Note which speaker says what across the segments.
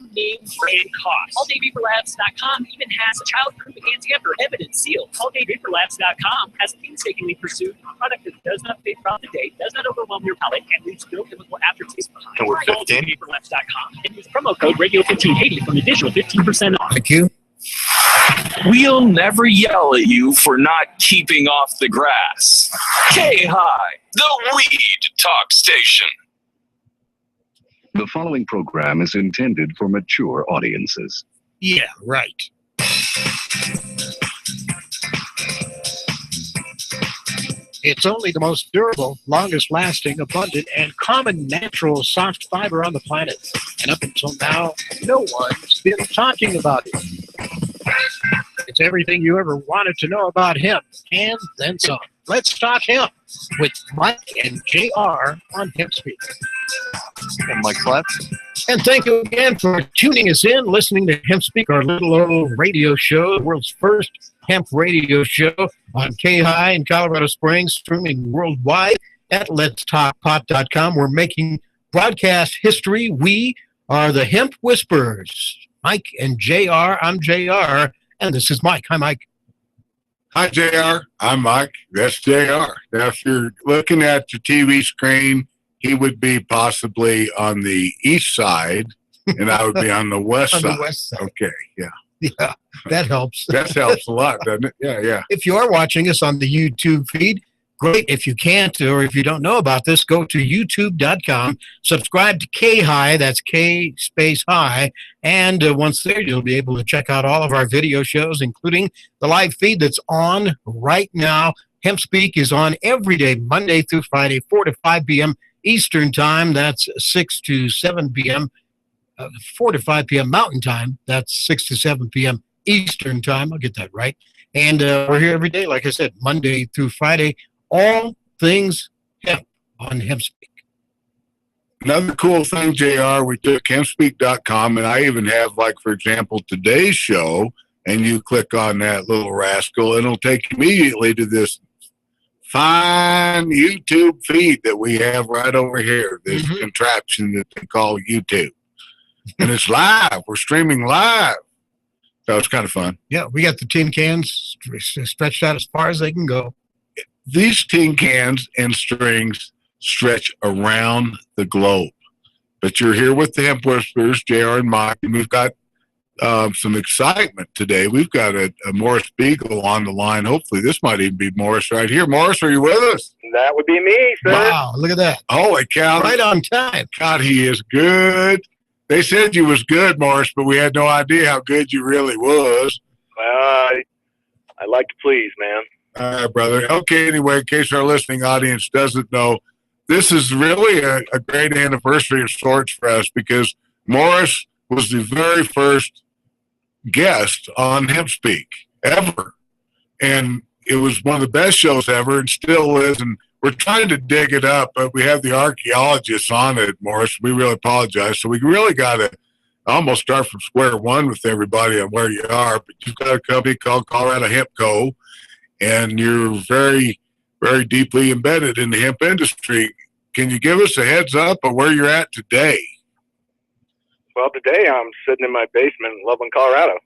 Speaker 1: name, brand, cost. AllDayVaporLabs.com even has a child-proof anti-tamper evidence seal. AllDayVaporLabs.com has a painstakingly pursued product that does not fade throughout the day, does not overwhelm your palate, and leaves no chemical aftertaste behind.
Speaker 2: And we're 15.
Speaker 1: AllDayVaporLabs.com and use promo code Radio1580 for an additional 15% off.
Speaker 3: Thank you.
Speaker 2: We'll never yell at you for not keeping off the grass. K-High, the Weed Talk Station.
Speaker 4: The following program is intended for mature audiences.
Speaker 3: Yeah, right. It's only the most durable, longest lasting, abundant, and common natural soft fiber on the planet. And up until now, no one's been talking about it. It's everything you ever wanted to know about hemp, and then some. Let's talk hemp with Mike and JR on HempSpeak.
Speaker 2: And Mike Platt.
Speaker 3: And thank you again for tuning us in, listening to HempSpeak, our little old radio show, the world's first hemp radio show on K-High in Colorado Springs, streaming worldwide at letstalkpot.com. We're making broadcast history. We are the Hemp Whisperers. Mike and JR. I'm JR, and this is Mike. Hi, Mike.
Speaker 5: Hi, JR. I'm Mike. That's JR. Now, if you're looking at your TV screen, he would be possibly on the east side, and I would be on the west
Speaker 3: On
Speaker 5: side.
Speaker 3: the west side.
Speaker 5: Okay, yeah.
Speaker 3: Yeah, that helps.
Speaker 5: That helps a lot, doesn't it? Yeah, yeah.
Speaker 3: If you are watching us on the YouTube feed, great. If you can't or if you don't know about this, go to youtube.com, subscribe to K-High, that's K space high, and once there, you'll be able to check out all of our video shows, including the live feed that's on right now. HempSpeak is on every day, Monday through Friday, 4 to 5 p.m. Eastern Time. That's 6 to 7 p.m. 4 to 5 p.m. Mountain Time. That's 6 to 7 p.m. Eastern Time. I'll get that right. And we're here every day, like I said, Monday through Friday. All things hemp on HempSpeak.
Speaker 5: Another cool thing, JR, we took HempSpeak.com, and I even have, like, for example, today's show, and you click on that little rascal, and it'll take you immediately to this fine YouTube feed that we have right over here, this contraption that they call YouTube. And it's live. We're streaming live. So it's kind of fun.
Speaker 3: Yeah, we got the tin cans stretched out as far as they can go.
Speaker 5: These tin cans and strings stretch around the globe. But you're here with the Hemp Whisperers, JR and Mike, and we've got some excitement today. We've got a Morris Beagle on the line. Hopefully this might even be Morris right here. Morris, are you with us?
Speaker 6: That would be me, sir.
Speaker 3: Wow, look at that.
Speaker 5: Holy cow.
Speaker 3: Right on time.
Speaker 5: God, he is good. They said you was good, Morris, but we had no idea how good you really was.
Speaker 6: I like to please, man.
Speaker 5: All right, brother. Okay, anyway, in case our listening audience doesn't know, this is really a great anniversary of sorts for us because Morris was the very first guest on HempSpeak ever. And it was one of the best shows ever and still is. And we're trying to dig it up, but we have the archaeologists on it, Morris. We really apologize. So we really got to almost start from square one with everybody on where you are. But you've got a company called Colorado Hemp Co., and you're very, very deeply embedded in the hemp industry. Can you give us a heads up of where you're at today?
Speaker 6: Well, today I'm sitting in my basement in Loveland, Colorado.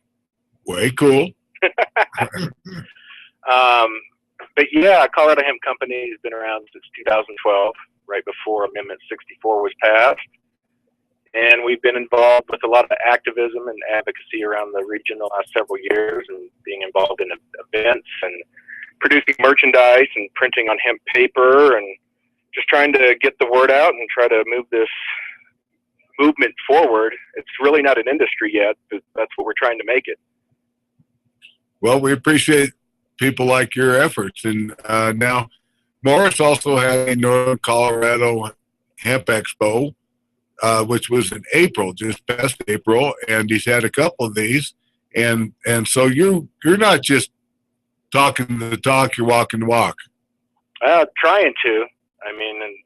Speaker 5: Way cool.
Speaker 6: But yeah, Colorado Hemp Company has been around since 2012, right before Amendment 64 was passed. And we've been involved with a lot of activism and advocacy around the region the last several years, and being involved in events and producing merchandise and printing on hemp paper, and just trying to get the word out and try to move this movement forward. It's really not an industry yet, but that's what we're trying to make it.
Speaker 5: Well, we appreciate people like your efforts. And now Morris also had a Northern Colorado Hemp Expo, which was in April, just past April, and he's had a couple of these. And so you're not just talking the talk, you're walking the walk.
Speaker 6: Trying to. I mean, and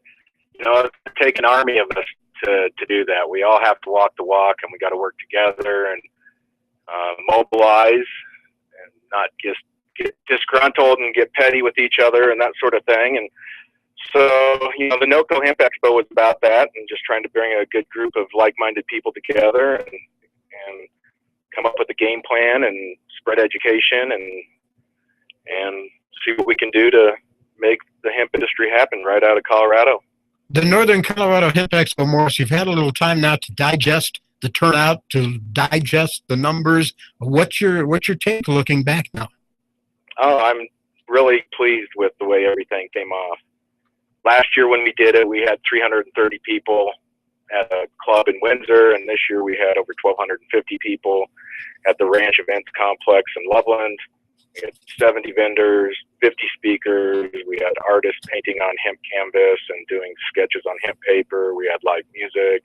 Speaker 6: you know, it takes an army of us to do that. We all have to walk the walk, and we got to work together and mobilize, and not just get disgruntled and get petty with each other and that sort of thing. And so, you know, the NOCO Hemp Expo was about that, and just trying to bring a good group of like-minded people together and and come up with a game plan and spread education and see what we can do to make the hemp industry happen right out of Colorado.
Speaker 3: The Northern Colorado Hemp Expo, Morris, you've had a little time now to digest the turnout, to digest the numbers. What's your take looking back now?
Speaker 6: Oh, I'm really pleased with the way everything came off. Last year when we did it, we had 330 people at a club in Windsor, and this year we had over 1,250 people at the Ranch Events Complex in Loveland. We had 70 vendors, 50 speakers. We had artists painting on hemp canvas and doing sketches on hemp paper. We had live music,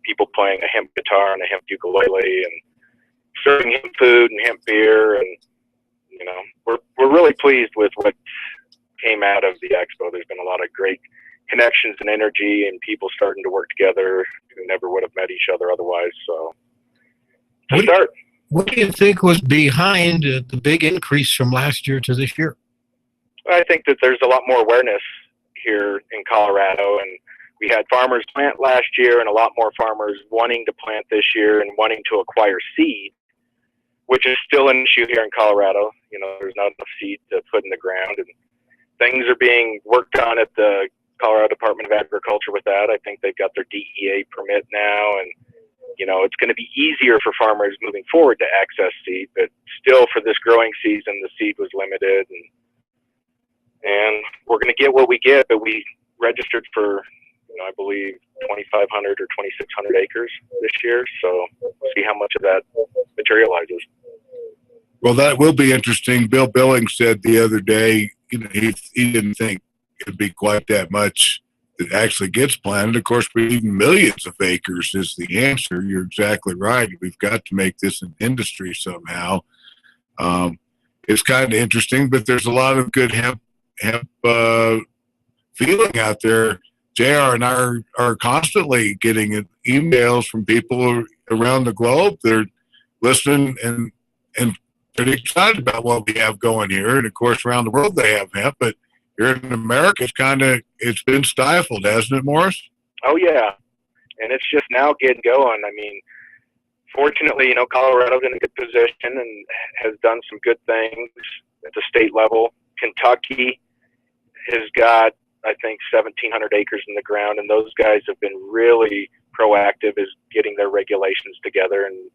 Speaker 6: people playing a hemp guitar and a hemp ukulele, and serving hemp food and hemp beer. And you know, we're really pleased with what came out of the expo. There's been a lot of great connections and energy, and people starting to work together who never would have met each other otherwise. So, to start.
Speaker 3: What do you think was behind the big increase from last year to this year?
Speaker 6: I think that there's a lot more awareness here in Colorado, and we had farmers plant last year and a lot more farmers wanting to plant this year and wanting to acquire seed, which is still an issue here in Colorado. You know, there's not enough seed to put in the ground, and things are being worked on at the Colorado Department of Agriculture with that. I think they've got their DEA permit now, and you know, it's going to be easier for farmers moving forward to access seed, but still for this growing season, the seed was limited, and we're going to get what we get, but we registered for, you know, I believe 2,500 or 2,600 acres this year, so we'll see how much of that materializes.
Speaker 5: Well, that will be interesting. Bill Billings said the other day, you know, he didn't think it'd be quite that much that actually gets planted. Of course, we need millions of acres is the answer. You're exactly right. We've got to make this an industry somehow. It's kind of interesting, but there's a lot of good hemp feeling out there. JR and I are constantly getting emails from people around the globe. They're listening and they're excited about what we have going here. And of course, around the world they have hemp, but here in America, it's been stifled, hasn't it, Morris?
Speaker 6: Oh yeah, and it's just now getting going. I mean, fortunately, you know, Colorado's in a good position and has done some good things at the state level. Kentucky has got, I think, 1,700 acres in the ground, and those guys have been really proactive as getting their regulations together and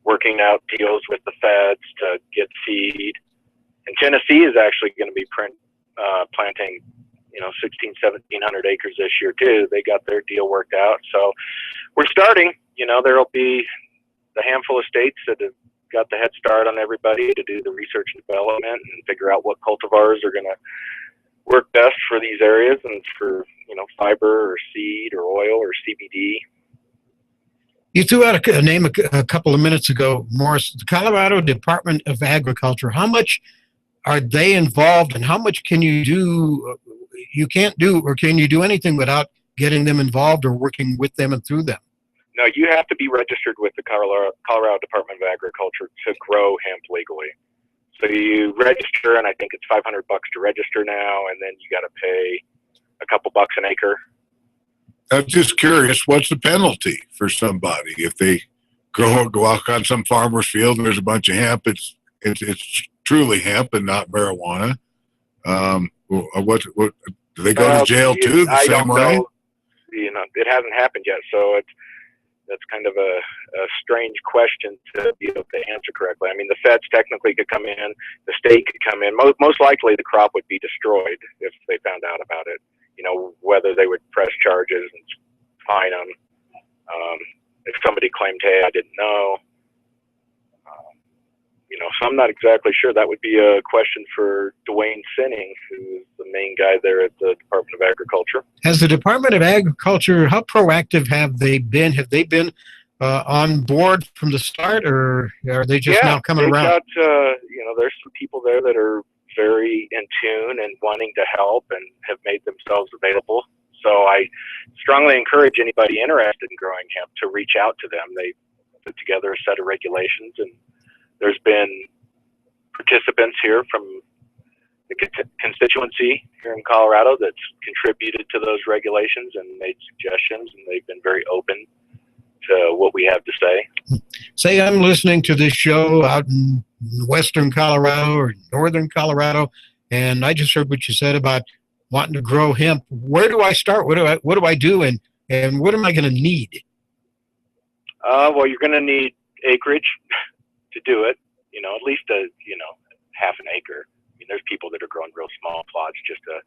Speaker 6: working out deals with the feds to get seed. And Tennessee is actually going to be planting, you know, 1,700 acres this year too. They got their deal worked out. So we're starting. You know, there'll be the handful of states that have got the head start on everybody to do the research and development and figure out what cultivars are going to work best for these areas and for, you know, fiber or seed or oil or CBD.
Speaker 3: You threw out a name a couple of minutes ago, Morris, the Colorado Department of Agriculture. How much are they involved, and how much can you do? You can't do, or can you do anything without getting them involved or working with them and through them?
Speaker 6: No, you have to be registered with the Colorado Department of Agriculture to grow hemp legally. So you register, and I think it's $500 to register now, and then you got to pay a couple bucks an acre.
Speaker 5: I'm just curious, what's the penalty for somebody if they go walk on some farmer's field and there's a bunch of hemp? It's truly hemp and not marijuana. What do they go to jail too? The same way?
Speaker 6: You know, it hasn't happened yet, so that's kind of a strange question to be able to answer correctly. I mean, the feds technically could come in, the state could come in. Most likely, the crop would be destroyed if they found out about it. You know, whether they would press charges and fine them. If somebody claimed, hey, I didn't know. You know, so I'm not exactly sure. That would be a question for Dwayne Sinning, who's the main guy there at the Department of Agriculture.
Speaker 3: Has the Department of Agriculture, how proactive have they been? Have they been on board from the start, or are they just now coming around?
Speaker 6: Got, you know, there's some people there that are very in tune and wanting to help and have made themselves available. So I strongly encourage anybody interested in growing hemp to reach out to them. They put together a set of regulations, and there's been participants here from the constituency here in Colorado that's contributed to those regulations and made suggestions, and they've been very open to what we have to say.
Speaker 3: say I'm listening to this show out in western Colorado or northern Colorado, and I just heard what you said about wanting to grow hemp. Where do I start? What do I do, and what am I going to need?
Speaker 6: Well, you're going to need acreage to do it. At least half an acre. I mean, there's people that are growing real small plots just to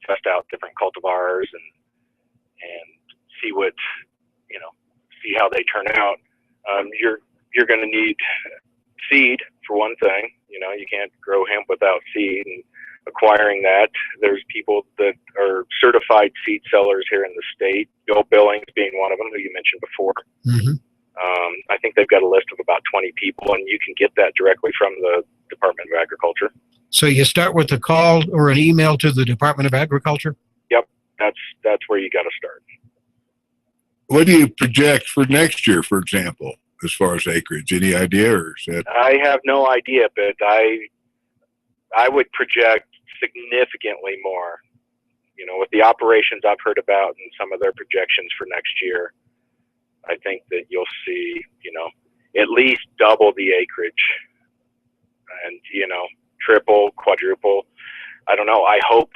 Speaker 6: test out different cultivars and see what see how they turn out. You're going to need seed for one thing. You can't grow hemp without seed, and acquiring that. There's people that are certified seed sellers here in the state. Bill Billings being one of them, who you mentioned before.
Speaker 3: Mm-hmm.
Speaker 6: I think they've got a list of about 20 people, and you can get that directly from the Department of Agriculture.
Speaker 3: So you start with a call or an email to the Department of Agriculture?
Speaker 6: Yep, that's where you got to start.
Speaker 5: What do you project for next year, for example, as far as acreage? Any idea, or is that?
Speaker 6: I have no idea, but I would project significantly more. With the operations I've heard about and some of their projections for next year, I think that you'll see, at least double the acreage and, triple, quadruple. I don't know. I hope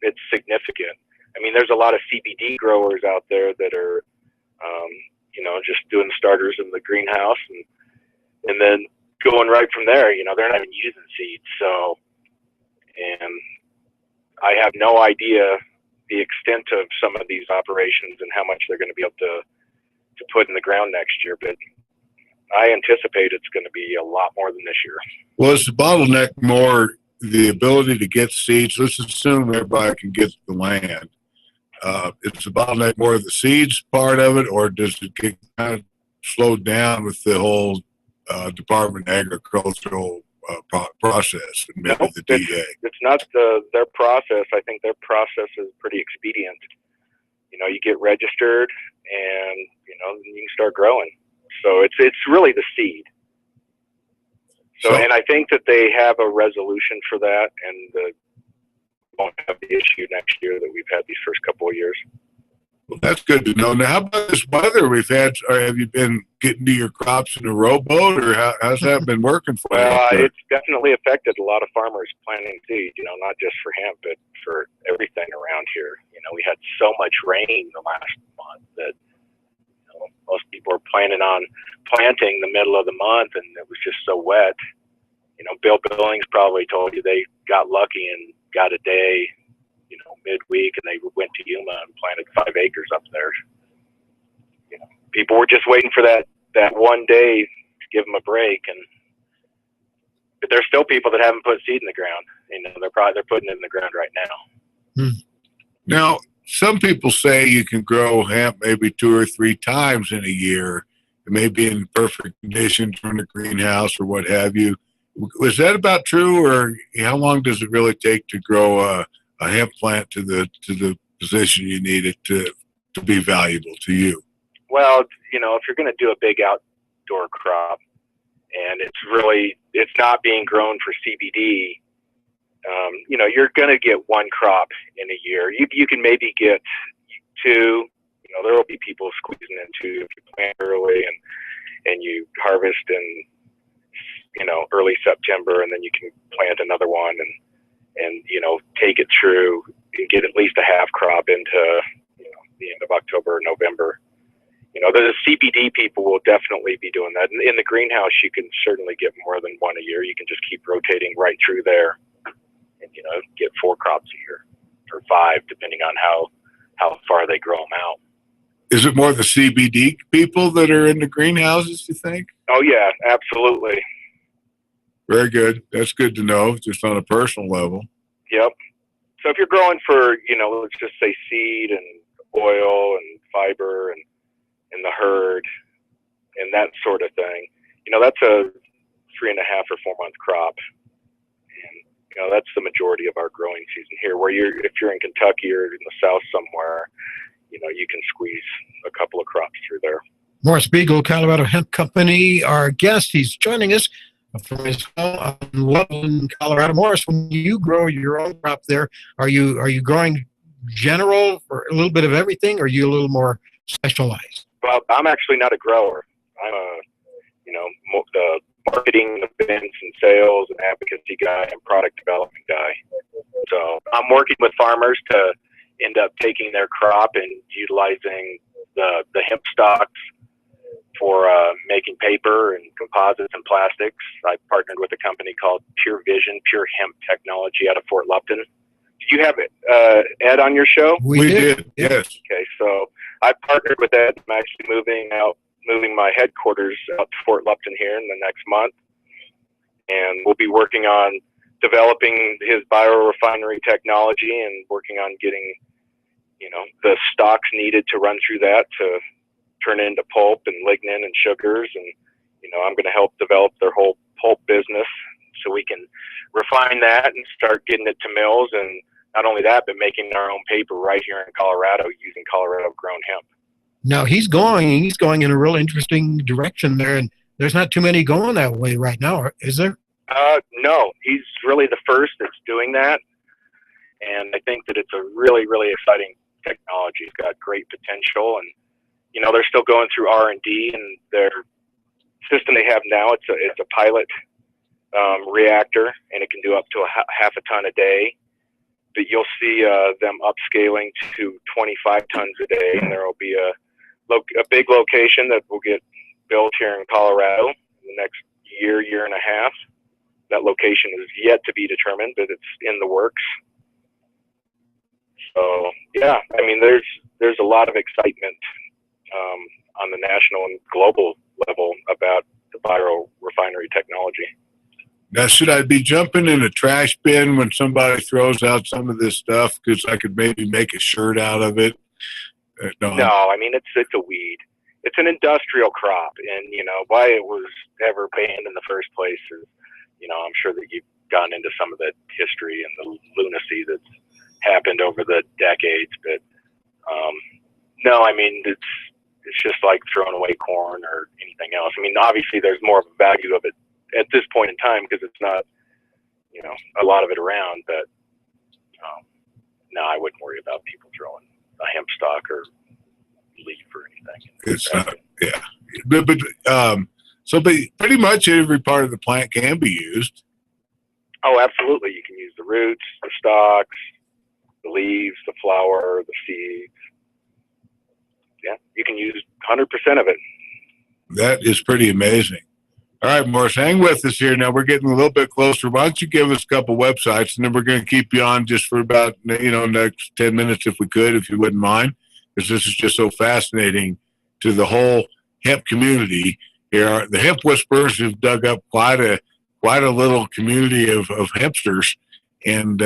Speaker 6: it's significant. I mean, there's a lot of CBD growers out there that are, just doing starters in the greenhouse and then going right from there. They're not even using seeds. So, and I have no idea the extent of some of these operations and how much they're going to be able to put in the ground next year, but I anticipate it's going to be a lot more than this year.
Speaker 5: Well, is the bottleneck more the ability to get seeds? Let's assume everybody can get the land. Is the bottleneck more of the seeds part of it, or does it get kind of slowed down with the whole Department of Agricultural process and maybe the DA?
Speaker 6: It's not their process. I think their process is pretty expedient. You get registered and, you can start growing. So it's really the seed. So, and I think that they have a resolution for that, and won't have the issue next year that we've had these first couple of years.
Speaker 5: Well, that's good to know. Now, how about this weather we've had? Or have you been getting to your crops in a rowboat, or how's that been working for you?
Speaker 6: It's definitely affected a lot of farmers planting seed, not just for hemp, but for everything around here. We had so much rain the last month that most people are planning on planting the middle of the month, and it was just so wet. Bill Billings probably told you they got lucky and got a day, midweek, and they went to Yuma and planted 5 acres up there. People were just waiting for that one day to give them a break, but there's still people that haven't put seed in the ground. They're putting it in the ground right now.
Speaker 5: Now, some people say you can grow hemp maybe 2 or 3 times in a year. It may be in perfect conditions from the greenhouse or what have you. Was that about true, or how long does it really take to grow a hemp plant to the position you need it to be valuable to you?
Speaker 6: Well, if you're going to do a big outdoor crop and it's not being grown for CBD, you're going to get 1 crop in a year. You can maybe get 2. There will be people squeezing in 2 if you plant early and you harvest in early September, and then you can plant another one and take it through and get at least a half crop into the end of October or November. The CBD people will definitely be doing that. In the greenhouse, you can certainly get more than 1 a year. You can just keep rotating right through there and get 4 crops a year or 5, depending on how far they grow them out.
Speaker 5: Is it more the CBD people that are in the greenhouses, you think?
Speaker 6: Oh yeah, absolutely.
Speaker 5: Very good. That's good to know, just on a personal level.
Speaker 6: Yep. So if you're growing for, let's just say seed and oil and fiber and the herd and that sort of thing, that's a 3.5 or 4 month crop. And, that's the majority of our growing season here, where if you're in Kentucky or in the South somewhere, you can squeeze a couple of crops through there.
Speaker 3: Morris Beagle, Colorado Hemp Company, our guest. He's joining us from his home in Loveland, Colorado. Morris, when you grow your own crop there, are you growing general or a little bit of everything, or are you a little more specialized?
Speaker 6: Well, I'm actually not a grower. I'm marketing, events, and sales, and advocacy guy, and product development guy. So I'm working with farmers to end up taking their crop and utilizing the hemp stalks for making paper and composites and plastics. I partnered with a company called Pure Vision, Pure Hemp Technology out of Fort Lupton. Did you have Ed on your show?
Speaker 5: We did, yes.
Speaker 6: Okay, so I partnered with Ed. I'm actually moving my headquarters out to Fort Lupton here in the next month. And we'll be working on developing his biorefinery technology and working on getting, the stocks needed to run through that to turn it into pulp and lignin and sugars. And, I'm going to help develop their whole pulp business so we can refine that and start getting it to mills. And not only that, but making our own paper right here in Colorado using Colorado grown hemp.
Speaker 3: Now he's going in a real interesting direction there, and there's not too many going that way right now, is there?
Speaker 6: No, he's really the first that's doing that. And I think that it's a really, really exciting technology. It's got great potential, and they're still going through R&D, and their system they have now, it's a pilot reactor, and it can do up to half a ton a day. But you'll see them upscaling to 25 tons a day, and there will be a big location that will get built here in Colorado in the next year and a half. That location is yet to be determined, but it's in the works. So yeah, I mean, there's a lot of excitement on the national and global level about the biorefinery technology.
Speaker 5: Now, should I be jumping in a trash bin when somebody throws out some of this stuff because I could maybe make a shirt out of it?
Speaker 6: No, I mean, it's a weed. It's an industrial crop, and why it was ever banned in the first place is, I'm sure that you've gone into some of the history and the lunacy that's happened over the decades. But no, I mean, it's just like throwing away corn or anything else. I mean, obviously there's more of a value of it at this point in time because it's not, a lot of it around. But no, I wouldn't worry about people throwing a hemp stock or leaf or anything.
Speaker 5: It's not, yeah. But pretty much every part of the plant can be used.
Speaker 6: Oh, absolutely. You can use the roots, the stalks, the leaves, the flower, the seeds. Yeah, you can use 100% of it.
Speaker 5: That is pretty amazing. All right, Morris, hang with us here. Now we're getting a little bit closer. Why don't you give us a couple websites, and then we're going to keep you on just for about, next 10 minutes if we could, if you wouldn't mind, because this is just so fascinating to the whole hemp community here. The Hemp Whisperers have dug up quite a little community of hempsters, and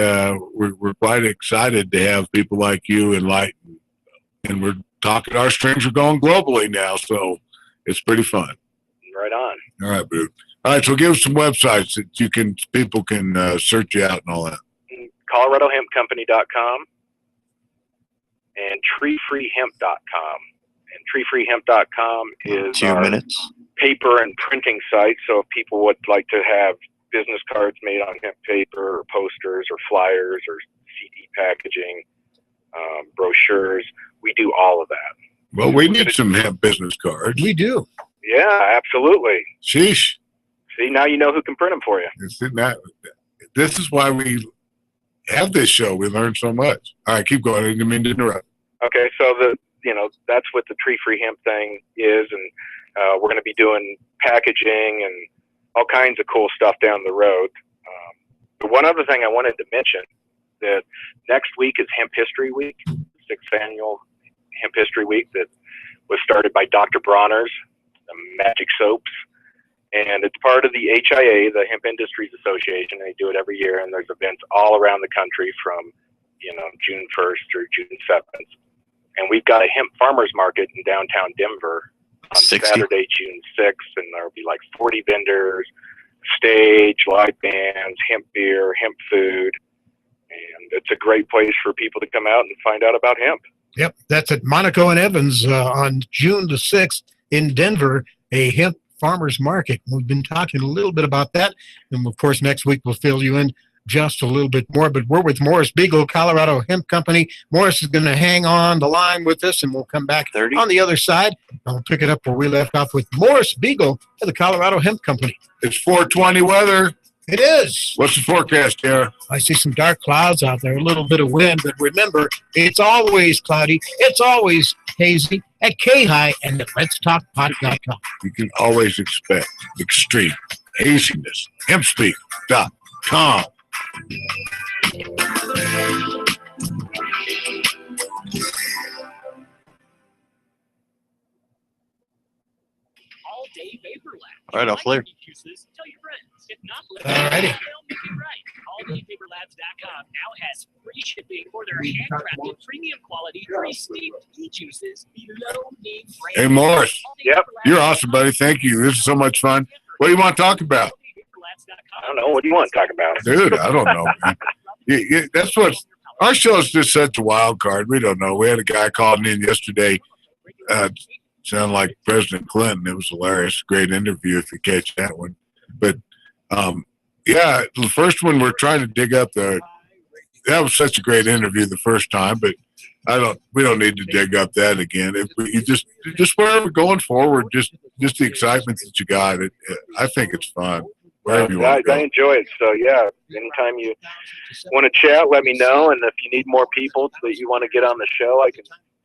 Speaker 5: we're quite excited to have people like you enlighten. And we're talking, our strings are going globally now, so it's pretty fun.
Speaker 6: Right on.
Speaker 5: All right, Boo. All right, so give us some websites that people can search you out and all that.
Speaker 6: ColoradoHempCompany.com and TreeFreeHemp.com. And TreeFreeHemp.com is
Speaker 7: 2 minutes
Speaker 6: paper and printing site. So if people would like to have business cards made on hemp paper, or posters, or flyers, or CD packaging, brochures, we do all of that.
Speaker 5: Well, we need some hemp business cards.
Speaker 3: We do.
Speaker 6: Yeah, absolutely.
Speaker 5: Sheesh.
Speaker 6: See, now you know who can print them for you.
Speaker 5: This is why we have this show. We learn so much. All right, keep going. I didn't mean to interrupt.
Speaker 6: Okay, so that's what the Tree Free Hemp thing is, and we're going to be doing packaging and all kinds of cool stuff down the road. But one other thing I wanted to mention, that next week is Hemp History Week, 6th annual Hemp History Week that was started by Dr. Bronner's, the Magic Soaps. And it's part of the HIA, the Hemp Industries Association. They do it every year, and there's events all around the country from, June 1st through June 7th. And we've got a hemp farmers market in downtown Denver on
Speaker 7: 60.
Speaker 6: Saturday, June 6th, and there'll be like 40 vendors, stage, live bands, hemp beer, hemp food. And it's a great place for people to come out and find out about hemp.
Speaker 3: Yep, that's at Monaco and Evans on June the 6th in Denver, a hemp farmers market. We've been talking a little bit about that, and of course next week we'll fill you in just a little bit more. But we're with Morris Beagle, Colorado Hemp Company. Morris is going to hang on the line with us, and we'll come back
Speaker 6: 30.
Speaker 3: on the other side. And we'll pick it up where we left off with Morris Beagle of the Colorado Hemp Company.
Speaker 5: It's 420 weather.
Speaker 3: It is.
Speaker 5: What's the forecast, Tara?
Speaker 3: I see some dark clouds out there, a little bit of wind, but remember, it's always cloudy. It's always hazy at K-High and at Let'sTalkPot.com.
Speaker 5: You can always expect extreme haziness. HempSpeak.com.
Speaker 1: All-day vapor lab.
Speaker 7: All right, I'll flare.
Speaker 1: Uses, tell your friends. If not,
Speaker 3: All righty.
Speaker 1: they'll make it right. AllDayVaporLabs.com now has free shipping for their handcrafted, premium quality, pre-steeped e-juices below name brand.
Speaker 5: Hey, Morris.
Speaker 6: Yep.
Speaker 5: You're awesome, buddy. Thank you. This is so much fun. What do you want to talk about?
Speaker 6: I don't know. What do you want to talk about?
Speaker 5: Dude, I don't know, man. That's what our show is, just such a wild card. We don't know. We had a guy calling in yesterday. Sounded like President Clinton. It was hilarious. Great interview if you catch that one. But yeah, the first one we're trying to dig up that was such a great interview the first time, but we don't need to dig up that again. If you just wherever going forward, just the excitement that you got, I think it's fun. Wherever you want to
Speaker 6: I
Speaker 5: go.
Speaker 6: enjoy it. So yeah, anytime you want to chat, let me know. And if you need more people that you want to get on the show, I can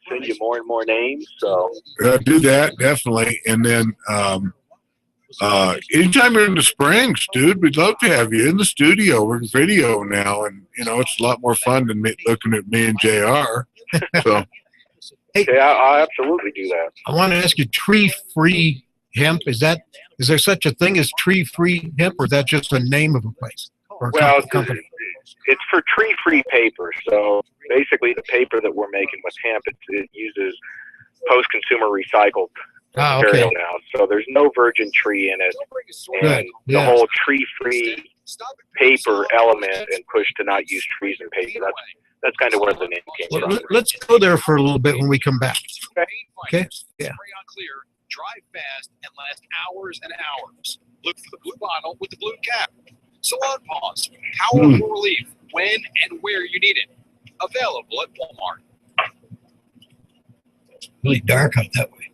Speaker 6: send you more and more names. So
Speaker 5: Do that, definitely. And then anytime you're in the Springs, dude, we'd love to have you in the studio. We're in video now, and it's a lot more fun than looking at me and JR. So
Speaker 6: okay, I'll absolutely do that.
Speaker 3: I want to ask you, tree-free hemp, is there such a thing as tree-free hemp, or is that just the name of a place or a
Speaker 6: Well,
Speaker 3: company?
Speaker 6: it's for tree-free paper. So basically, the paper that we're making with hemp, it uses post-consumer recycled material
Speaker 3: Okay.
Speaker 6: now. So there's no virgin tree in it,
Speaker 3: Good.
Speaker 6: and the
Speaker 3: Yeah.
Speaker 6: whole tree-free paper element and push to not use trees and paper. That's kind of where the name came from.
Speaker 3: Let's go there for a little bit when we come back. Okay. Yeah.
Speaker 8: Spray on clear, dry fast, and last hours and hours. Look for the blue bottle with the blue cap. Salon Pause, powerful relief when and where you need it. Available at Walmart.
Speaker 3: Really dark out that way.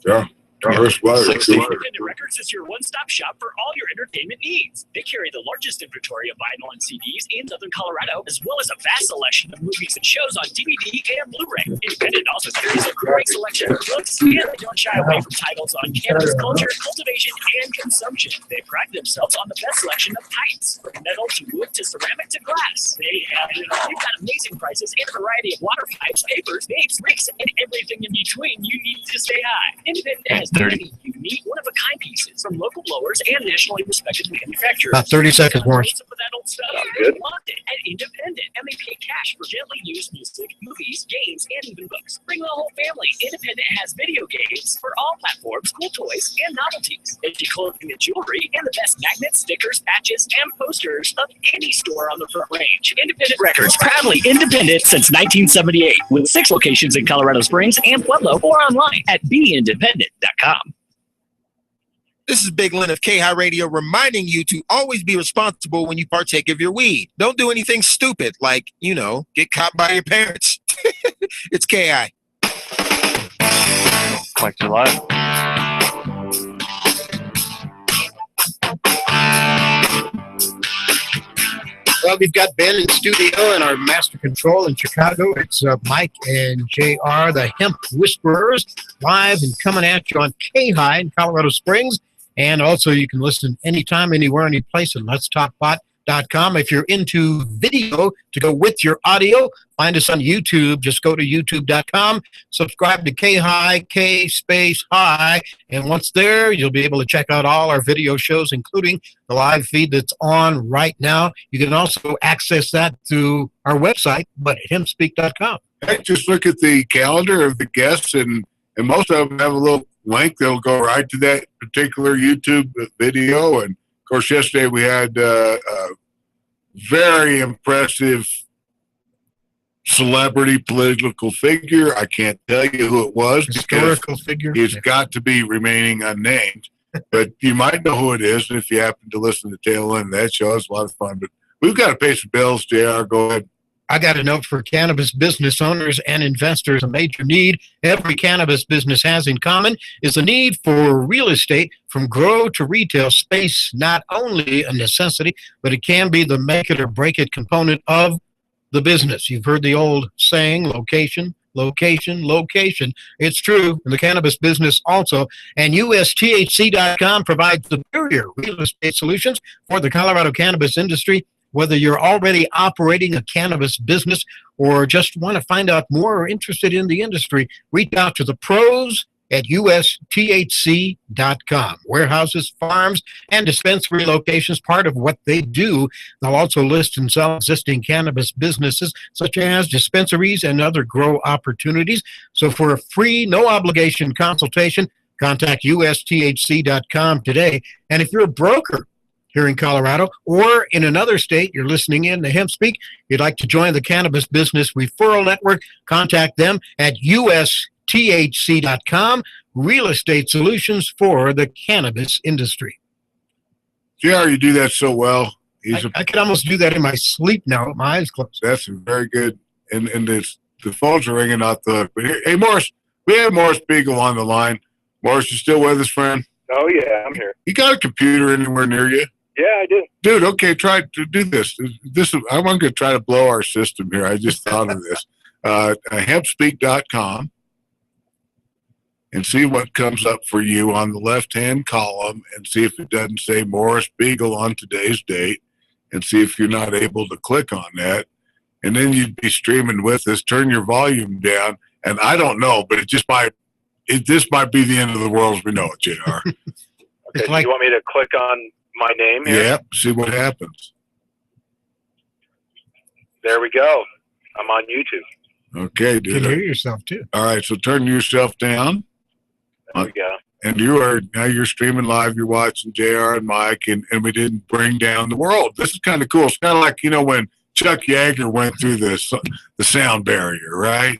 Speaker 5: yeah. First weather.
Speaker 7: 60.
Speaker 1: Independent Records is your one-stop shop for all your entertainment needs. They carry the largest inventory of vinyl and CDs in Southern Colorado, as well as a vast selection of movies and shows on DVD and Blu-ray. Independent also carries a great selection of books, and they don't shy away from titles on cannabis culture, cultivation, and consumption. They pride themselves on the best selection of pipes, from metal to wood to ceramic to glass. They've got amazing prices and a variety of water pipes, papers, vapes, rigs, and everything in between you need to stay high. Independent has
Speaker 7: 30.
Speaker 1: many unique, one-of-a-kind pieces from local blowers and nationally respected manufacturers.
Speaker 3: About 30 seconds, Morris.
Speaker 1: Some of that old stuff.
Speaker 6: Good.
Speaker 1: They want it at Independent, and they pay cash for gently used music, movies, games, and even books. Bring the whole family. Independent has video games for all platforms, cool toys, and novelties. Edgy clothing and jewelry, and the best magnets, stickers, patches, and posters of any store on the front range. Independent Records, proudly independent since 1978, with 6 locations in Colorado Springs and Pueblo, or online at beindependent.com.
Speaker 9: This is Big Lynn of K-High Radio reminding you to always be responsible when you partake of your weed. Don't do anything stupid like, get caught by your parents. It's K-High.
Speaker 7: Mike July.
Speaker 3: Well, we've got Ben in studio and our master control in Chicago. It's Mike and JR, the Hemp Whisperers, live and coming at you on K-High in Colorado Springs. And also you can listen anytime, anywhere, any place at Let'sTalkPot.com. If you're into video to go with your audio, find us on YouTube. Just go to YouTube.com, subscribe to K-High, K-High. And once there, you'll be able to check out all our video shows, including the live feed that's on right now. You can also access that through our website, but at HempSpeak.com.
Speaker 5: Hey, just look at the calendar of the guests, and most of them have a little link that'll go right to that particular YouTube video. And of course, yesterday we had a very impressive celebrity political figure. I can't tell you who it was
Speaker 3: Historical figure.
Speaker 5: because he's got to be remaining unnamed. But you might know who it is if you happen to listen to the tail end of that show. It's a lot of fun. But We've got to pay some bills, JR. Go ahead.
Speaker 3: I got a note for cannabis business owners and investors. A major need every cannabis business has in common is the need for real estate from grow to retail space, not only a necessity, but it can be the make it or break it component of the business. You've heard the old saying, location, location, location. It's true in the cannabis business also. And USTHC.com provides superior real estate solutions for the Colorado cannabis industry. Whether you're already operating a cannabis business or just want to find out more or interested in the industry, reach out to the pros at USTHC.com. Warehouses, farms, and dispensary locations, part of what they do. They'll also list and sell existing cannabis businesses, such as dispensaries and other grow opportunities. So for a free, no-obligation consultation, contact USTHC.com today. And if you're a broker here in Colorado or in another state, you're listening in to HempSpeak, you'd like to join the Cannabis Business Referral Network, contact them at USTHC.com, real estate solutions for the cannabis industry.
Speaker 5: JR, you do that so well.
Speaker 3: I could almost do that in my sleep now with my eyes closed.
Speaker 5: That's very good. And the phones are ringing out the hook. But here, hey, Morris, we have Morris Beagle on the line. Morris, you still with us, friend?
Speaker 6: Oh, yeah, I'm here.
Speaker 5: You got a computer anywhere near you?
Speaker 6: Yeah, I do.
Speaker 5: Dude, okay, try to do this. I'm going to try to blow our system here. I just thought of this. HempSpeak.com and see what comes up for you on the left-hand column and see if it doesn't say Morris Beagle on today's date and see if you're not able to click on that. And then you'd be streaming with us. Turn your volume down. And I don't know, but this might be the end of the world as we know it, JR.
Speaker 6: Okay, so you want me to click on my name here?
Speaker 5: Yeah, see what happens.
Speaker 6: There we go. I'm on YouTube.
Speaker 5: Okay,
Speaker 3: You
Speaker 5: dude.
Speaker 3: can hear yourself, too.
Speaker 5: All right, so turn yourself down.
Speaker 6: There we go.
Speaker 5: And you're streaming live. You're watching JR and Mike, and we didn't bring down the world. This is kind of cool. It's kind of like, when Chuck Yeager went through the sound barrier, right?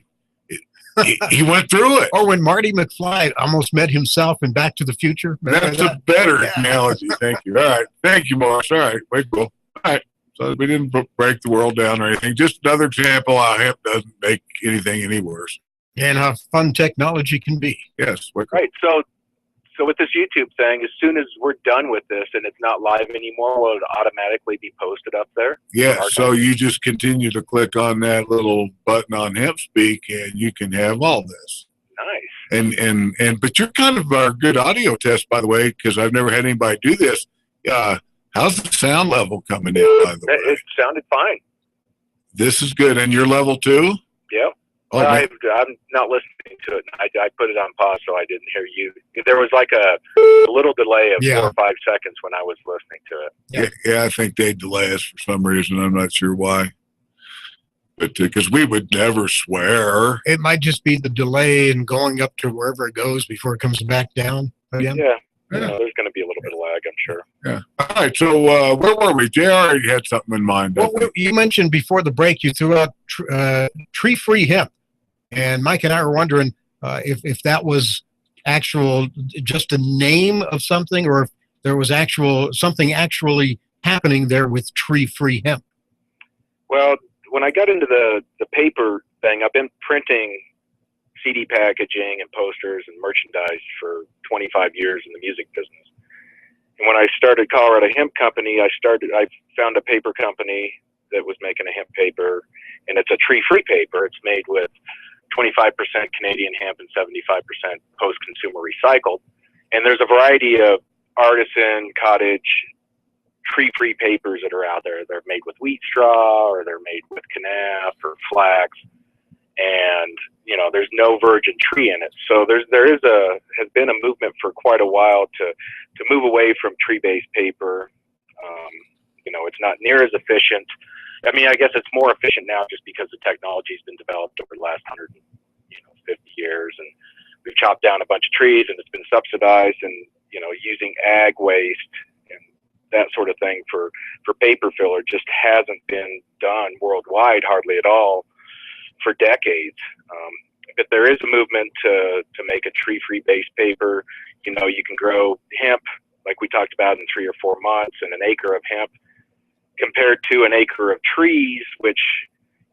Speaker 5: He went through it.
Speaker 3: Or when Marty McFly almost met himself in Back to the Future.
Speaker 5: That's a better analogy. Thank you. All right. Thank you, Morris. All right. Way cool. All right. So we didn't break the world down or anything. Just another example how hemp doesn't make anything any worse.
Speaker 3: And how fun technology can be.
Speaker 5: Yes.
Speaker 6: Right. So with this YouTube thing, as soon as we're done with this and it's not live anymore, will it automatically be posted up there?
Speaker 5: Yeah. So you just continue to click on that little button on HempSpeak and you can have all this.
Speaker 6: Nice.
Speaker 5: But you're kind of our good audio test, by the way, because I've never had anybody do this. How's the sound level coming in, by the way?
Speaker 6: It sounded fine.
Speaker 5: This is good. And you're level 2?
Speaker 6: Yep.
Speaker 5: Oh,
Speaker 6: I'm not listening to it. I put it on pause so I didn't hear you. There was like a little delay of 4 or 5 seconds when I was listening to it.
Speaker 5: Yeah, I think they delay us for some reason. I'm not sure why. But because we would never swear.
Speaker 3: It might just be the delay in going up to wherever it goes before it comes back down again.
Speaker 6: Yeah. There's going to be a little bit of lag, I'm sure.
Speaker 5: Yeah. All right. So where were we? JR, you had something in mind.
Speaker 3: Well, you mentioned before the break you threw out tree-free hemp. And Mike and I were wondering if that was just a name of something or if there was something actually happening there with tree-free hemp.
Speaker 6: Well, when I got into the paper thing, I've been printing CD packaging and posters and merchandise for 25 years in the music business. And when I started Colorado Hemp Company, I found a paper company that was making a hemp paper, and it's a tree-free paper. It's made with 25% Canadian hemp and 75% post-consumer recycled. And there's a variety of artisan, cottage, tree-free papers that are out there. They're made with wheat straw, or they're made with canaf or flax. And, there's no virgin tree in it. So has been a movement for quite a while to move away from tree-based paper. It's not near as efficient. I mean, I guess it's more efficient now just because the technology has been developed over the last 150 years, and we've chopped down a bunch of trees, and it's been subsidized, and using ag waste and that sort of thing for paper filler just hasn't been done worldwide hardly at all for decades. But there is a movement to make a tree-free based paper. You can grow hemp like we talked about in 3 or 4 months, and an acre of hemp compared to an acre of trees, which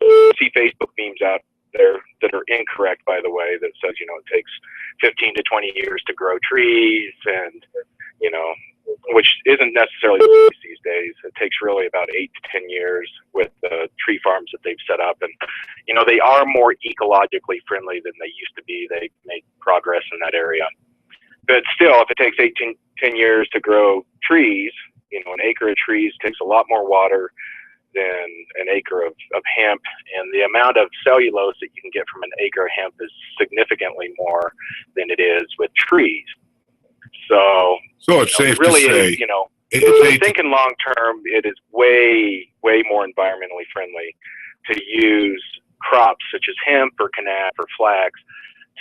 Speaker 6: you see Facebook memes out there that are incorrect, by the way, that says, it takes 15 to 20 years to grow trees, and, which isn't necessarily the case these days. It takes really about 8 to 10 years with the tree farms that they've set up. And, they are more ecologically friendly than they used to be. They make progress in that area. But still, if it takes 10 years to grow trees, an acre of trees takes a lot more water than an acre of hemp, and the amount of cellulose that you can get from an acre of hemp is significantly more than it is with trees. So
Speaker 5: it's safe
Speaker 6: really
Speaker 5: to say,
Speaker 6: thinking long term, it is way, way more environmentally friendly to use crops such as hemp or canaf or flax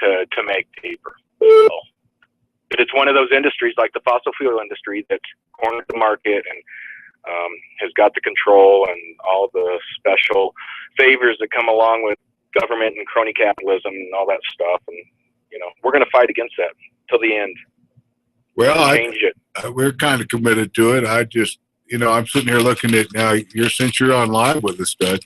Speaker 6: to make paper. So, but it's one of those industries like the fossil fuel industry that's cornered the market and has got the control and all the special favors that come along with government and crony capitalism and all that stuff. And, we're going to fight against that till the end.
Speaker 5: Well,
Speaker 6: change it.
Speaker 5: We're kind of committed to it. I just, I'm sitting here looking at now. Since you're on live with us, Doug,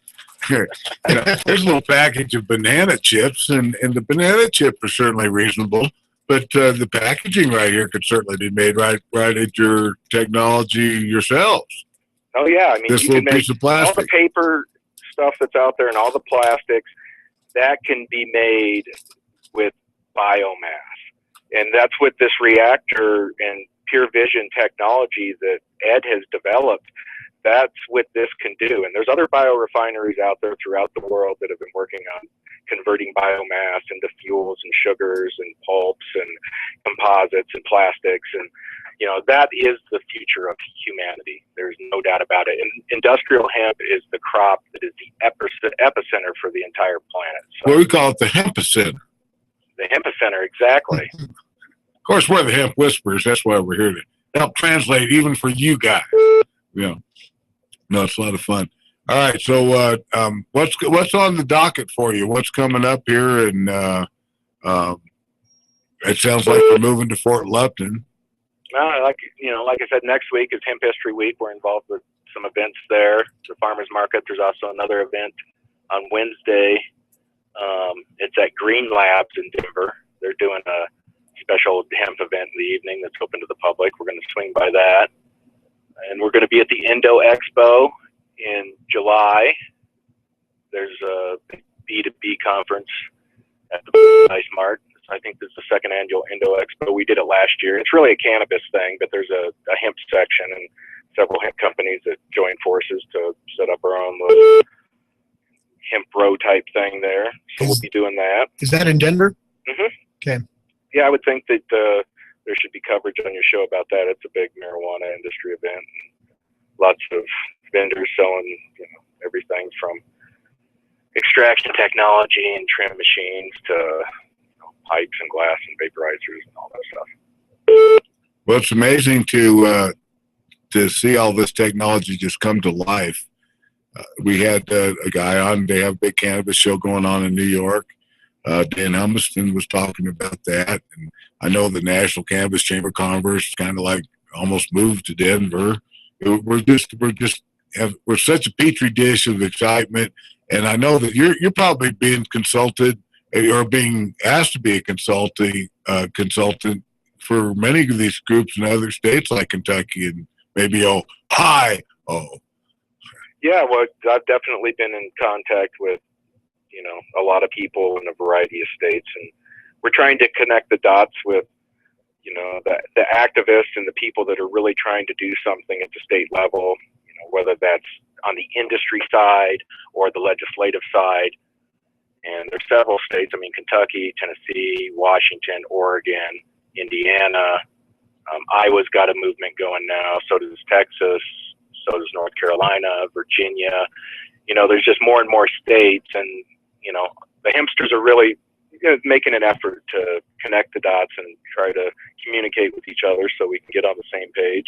Speaker 5: there's a little package of banana chips, and the banana chips are certainly reasonable. But the packaging right here could certainly be made right at your technology yourselves.
Speaker 6: Oh yeah,
Speaker 5: this
Speaker 6: you
Speaker 5: little
Speaker 6: can
Speaker 5: piece of plastic,
Speaker 6: all the paper stuff that's out there, and all the plastics that can be made with biomass. And that's what this reactor and pure vision technology that Ed has developed, that's what this can do. And there's other biorefineries out there throughout the world that have been working on converting biomass into fuels and sugars and pulps and composites and plastics. And, that is the future of humanity. There's no doubt about it. And industrial hemp is the crop that is the epicenter for the entire planet. So,
Speaker 5: well, we call it the hempicenter.
Speaker 6: The hempicenter, exactly.
Speaker 5: Of course, we're the Hemp Whisperers. That's why we're here to help translate, even for you guys. No, it's a lot of fun. All right, so what's on the docket for you? What's coming up here? And it sounds like you're moving to Fort Lupton.
Speaker 6: Like I said, next week is Hemp History Week. We're involved with some events there. The farmers market. There's also another event on Wednesday. It's at Green Labs in Denver. They're doing a special hemp event in the evening that's open to the public. We're going to swing by that. And we're going to be at the Indo Expo in July. There's a B2B conference at the Nice Mart. I think this is the second annual Indo Expo. We did it last year. It's really a cannabis thing, but there's a hemp section and several hemp companies that join forces to set up our own little hemp row type thing there. So we'll be doing that.
Speaker 3: Is that in Denver?
Speaker 6: Mm-hmm.
Speaker 3: Okay.
Speaker 6: Yeah, I would think that there should be coverage on your show about that. It's a big marijuana industry event. Lots of vendors selling, everything from extraction technology and trim machines to pipes and glass and vaporizers and all that stuff.
Speaker 5: Well, it's amazing to see all this technology just come to life. We had a guy on. They have a big cannabis show going on in New York. Dan Humiston was talking about that, and I know the National Cannabis Chamber of Commerce kind of like almost moved to Denver. We're such a petri dish of excitement, and I know that you're probably being consulted or being asked to be a consultant for many of these groups in other states like Kentucky and maybe Ohio.
Speaker 6: Yeah, well, I've definitely been in contact with a lot of people in a variety of states, and we're trying to connect the dots with the activists and the people that are really trying to do something at the state level, whether that's on the industry side or the legislative side. And there's several states, Kentucky, Tennessee, Washington, Oregon, Indiana. Iowa's got a movement going now. So does Texas. So does North Carolina, Virginia. There's just more and more states. And, the hempsters are really making an effort to connect the dots and try to communicate with each other so we can get on the same page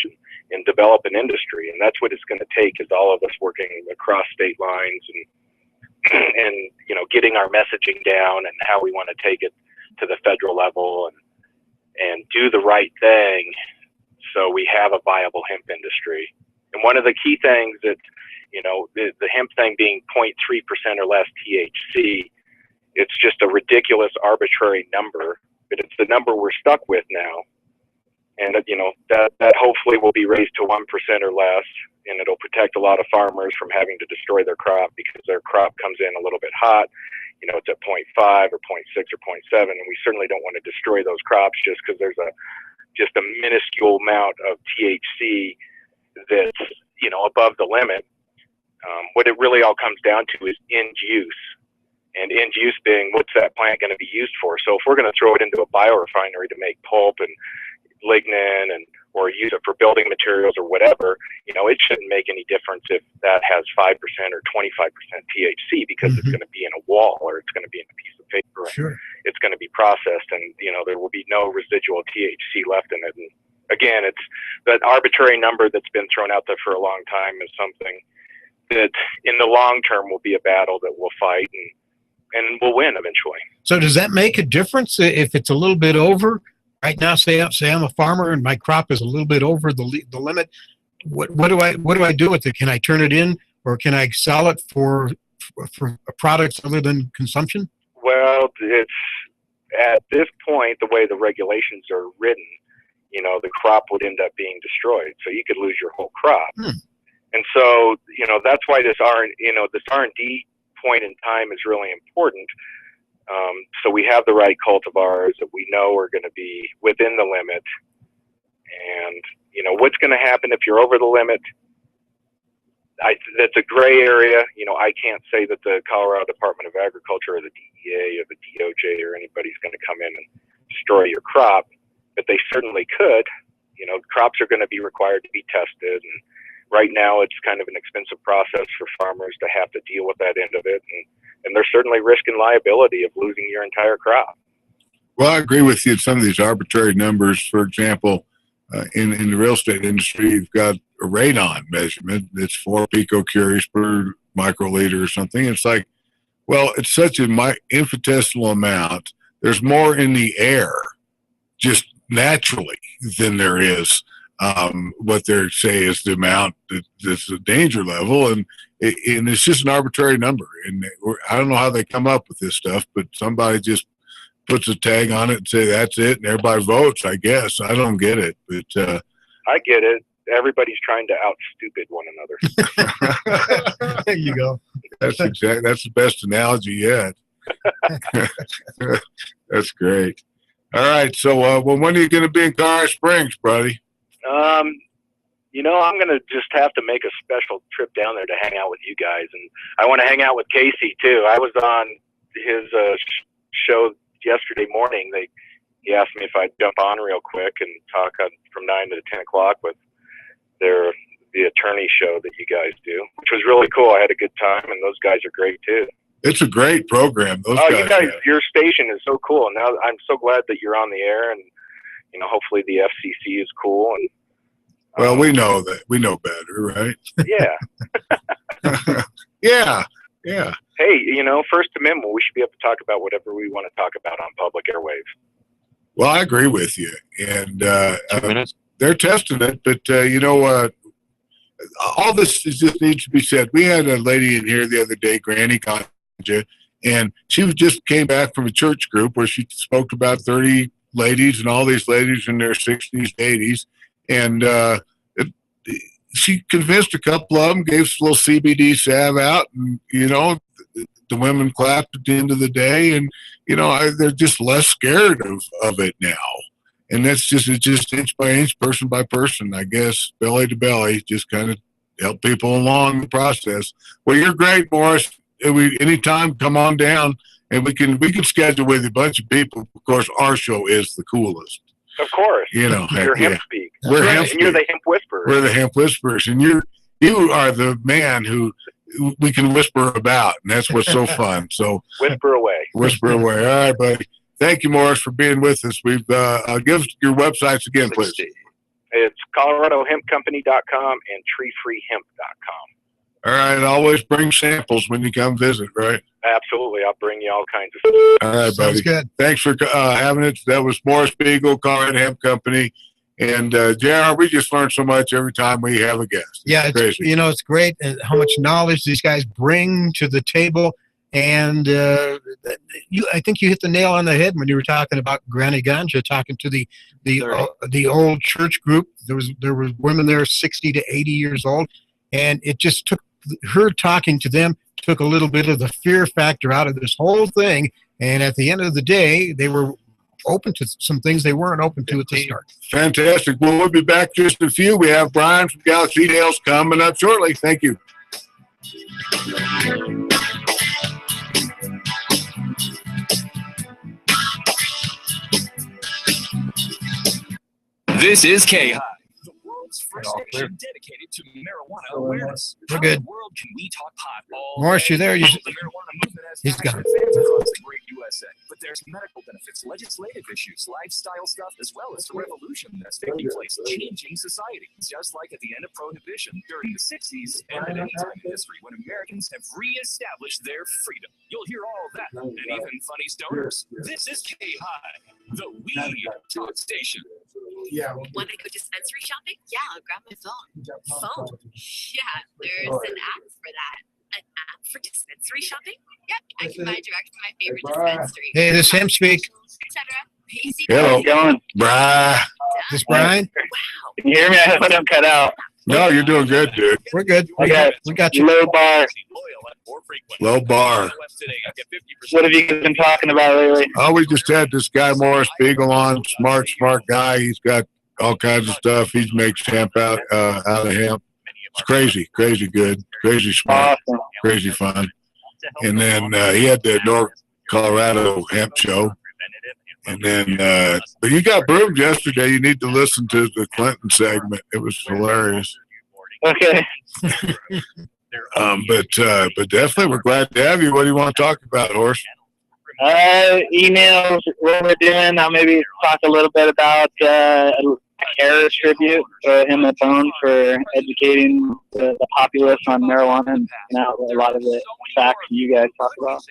Speaker 6: and develop an industry. And that's what it's going to take, is all of us working across state lines and getting our messaging down and how we want to take it to the federal level and do the right thing so we have a viable hemp industry. And one of the key things that, the hemp thing being 0.3% or less THC, it's just a ridiculous arbitrary number, but it's the number we're stuck with now. And, that hopefully will be raised to 1% or less, and it'll protect a lot of farmers from having to destroy their crop because their crop comes in a little bit hot. It's at 0.5 or 0.6 or 0.7, and we certainly don't want to destroy those crops just because there's just a minuscule amount of THC that's, above the limit. What it really all comes down to is end use. And end use being, what's that plant going to be used for? So if we're going to throw it into a biorefinery to make pulp and lignin or use it for building materials or whatever, it shouldn't make any difference if that has 5% or 25% THC because it's going to be in a wall or it's going to be in a piece of paper.
Speaker 3: Sure.
Speaker 6: It's going to be processed and, there will be no residual THC left in it. And again, it's that arbitrary number that's been thrown out there for a long time is something that in the long term will be a battle that we'll fight and we'll win eventually.
Speaker 3: So does that make a difference if it's a little bit over? Right now, say I'm a farmer and my crop is a little bit over the limit. What do I do with it? Can I turn it in, or can I sell it for products other than consumption?
Speaker 6: Well, it's at this point the way the regulations are written, the crop would end up being destroyed, so you could lose your whole crop. And so that's why this R&D point in time is really important. So we have the right cultivars that we know are going to be within the limit. And, what's going to happen if you're over the limit? That's a gray area. I can't say that the Colorado Department of Agriculture or the DEA or the DOJ or anybody's going to come in and destroy your crop, but they certainly could. Crops are going to be required to be tested. And right now it's kind of an expensive process for farmers to have to deal with that end of it. And there's certainly risk and liability of losing your entire crop.
Speaker 5: Well, I agree with you. Some of these arbitrary numbers, for example, in the real estate industry, you've got a radon measurement that's 4 picocuries per microliter or something. It's like, well, it's such an infinitesimal amount. There's more in the air just naturally than there is what they say is the amount that's the danger level. And it's just an arbitrary number. And I don't know how they come up with this stuff, but somebody just puts a tag on it and say that's it, and everybody votes, I guess. I don't get it, but
Speaker 6: I get it. Everybody's trying to out stupid one another.
Speaker 3: There you go.
Speaker 5: That's the best analogy yet. That's great. All right, so when are you going to be in Colorado Springs, buddy?
Speaker 6: I'm going to just have to make a special trip down there to hang out with you guys, and I want to hang out with Casey too. I was on his show yesterday morning. He asked me if I'd jump on real quick and talk from 9 to 10 o'clock with the attorney show that you guys do, which was really cool. I had a good time, and those guys are great too. It's a great program. You guys, your station is so cool. And now I'm so glad that you're on the air, and hopefully the FCC is cool. And well, we know that. We know better, right? Yeah. Yeah. Hey, First Amendment, we should be able to talk about whatever we want to talk about on public airwaves. Well, I agree with you. And 2 minutes. They're testing it, but all this just needs to be said. We had a lady in here the other day, Granny Conja, and she just came back from a church group where she spoke to about 30 ladies, and all these ladies in their 60s, 80s, and she convinced a couple of them, gave a little CBD salve out, and the women clapped at the end of the day, and they're just less scared of it now. And it's just inch by inch, person by person, I guess, belly to belly, just kind of help people along the process. Well, you're great, Morris. Anytime, come on down, and we can schedule with a bunch of people. Of course, our show is the coolest. Of course. You're HempSpeak. We're HempSpeak. And you're the Hemp Whisperers. We're the Hemp Whisperers. And you are the man who we can whisper about, and that's what's so fun. So whisper away. Whisper away. All right, buddy. Thank you, Morris, for being with us. We've give us your websites again, please. It's ColoradoHempCompany.com and TreeFreeHemp.com. All right. Always bring samples when you come visit, right? Absolutely. I'll bring you all kinds of stuff. All right, buddy. Sounds good. Thanks for having it. That was Morris Beagle, Colorado Hemp Company.
Speaker 5: And JR, we just learn so much every time we have a guest.
Speaker 3: Yeah,
Speaker 5: Crazy.
Speaker 3: it's great how much knowledge these guys bring to the table. And I think you hit the nail on the head when you were talking about Granny Ganja, talking to the old church group. There were women there 60 to 80 years old, and it just took her talking to them, took a little bit of the fear factor out of this whole thing. And at the end of the day, they were open to some things they weren't open to at the start.
Speaker 5: Fantastic. Well, we'll be back just a few. We have Brian from Galaxy Details coming up shortly. Thank you.
Speaker 2: This is K-High, the world's first station dedicated to marijuana awareness.
Speaker 3: We're
Speaker 2: How
Speaker 3: good.
Speaker 2: in the world can we talk pot all
Speaker 3: Morris,
Speaker 2: day?
Speaker 3: you there?
Speaker 2: The marijuana movement has
Speaker 3: He's gone.
Speaker 2: fans across the great USA. But there's medical benefits, legislative issues, lifestyle stuff, as well as the revolution that's taking place, changing society. Just like at the end of Prohibition during the 60s and at any time in history when Americans have reestablished their freedom. You'll hear all of that and even funny stoners. This is K-High, the weed talk station.
Speaker 10: Yeah. Want to go dispensary shopping? Yeah, I'll grab my phone. Phone? Yeah, there's an app for that. An app for dispensary shopping? Yep, I can buy direct from my favorite dispensary.
Speaker 3: Hey, this is HempSpeak.
Speaker 10: Etc. Easy.
Speaker 5: Hello.
Speaker 6: Going.
Speaker 5: Bri.
Speaker 3: This Brian?
Speaker 10: Wow.
Speaker 6: Can you hear me? I hope I don't cut out.
Speaker 5: No, you're doing good, dude.
Speaker 3: We're good.
Speaker 6: Okay.
Speaker 3: We got you.
Speaker 6: Low bar.
Speaker 5: Low bar.
Speaker 6: What have you guys been talking about lately?
Speaker 5: Oh, we just had this guy, Morris Beagle, on. Smart guy. He's got all kinds of stuff. He makes hemp out of hemp. It's crazy good, crazy smart,
Speaker 6: Awesome.
Speaker 5: crazy fun. And then he had the North Colorado hemp show. And then, but you got broomed yesterday. You need to listen to the Clinton segment. It was hilarious.
Speaker 6: Okay.
Speaker 5: But definitely, we're glad to have you. What do you want to talk about, Horse?
Speaker 6: Emails, what we're doing. I'll maybe talk a little bit about Harris tribute, him a phone for educating the populace on marijuana and a lot of the facts you guys talk about.